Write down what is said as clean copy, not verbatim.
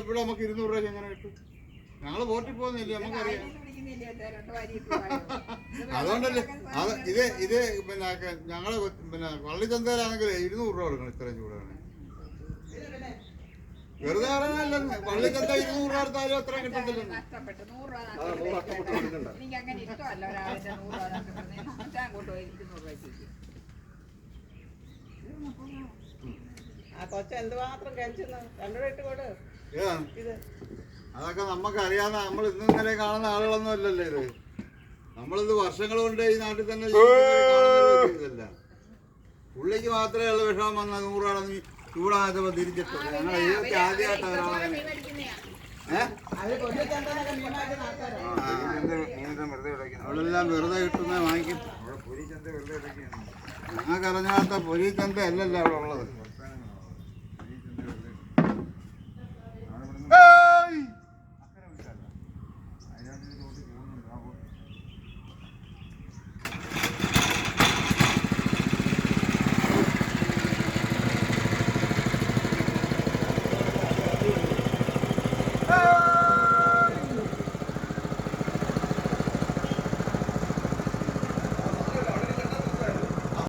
ഇവിടെ നമുക്ക് 200 രൂപ എങ്ങനെ കിട്ടും? ഞങ്ങൾ വോട്ടിൽ പോകുന്നില്ലേ, നമുക്കറിയാം. അതുകൊണ്ടല്ലേ ഇത് പിന്നെ ഞങ്ങള് പിന്നെ പള്ളിച്ചന്തയിലാണെങ്കിൽ 200 രൂപ കൊടുക്കണം. ഇത്രയും ചൂടാണ് വെറുതെ പറയാനല്ലെന്ന്. പള്ളിച്ചന്ത 200 രൂപ എടുത്താലും അത്രയും കിട്ടത്തില്ലെന്ന്. അതൊക്കെ നമുക്ക് അറിയാവുന്ന, നമ്മൾ ഇന്നും ഇന്നലെ കാണുന്ന ആളുകളൊന്നും അല്ലല്ലോ ഇത്. നമ്മളിത് വർഷങ്ങൾ കൊണ്ട് ഈ നാട്ടിൽ തന്നെ ഇതല്ല. പുള്ളിക്ക് മാത്രമേ ഉള്ള വിഷമം വന്ന 100 രൂപ ചൂടാകത്തപ്പോ തിരിച്ചിട്ടുണ്ട്. ഞങ്ങൾ ഇതൊക്കെ ആദ്യമായിട്ടാണ് അവിടെല്ലാം വെറുതെ കിട്ടുന്ന വാങ്ങിക്കും. ഞങ്ങൾക്ക് അറിഞ്ഞാത്ത പൊരി ചന്ത അല്ലല്ലോ അവിടെ ഉള്ളത്.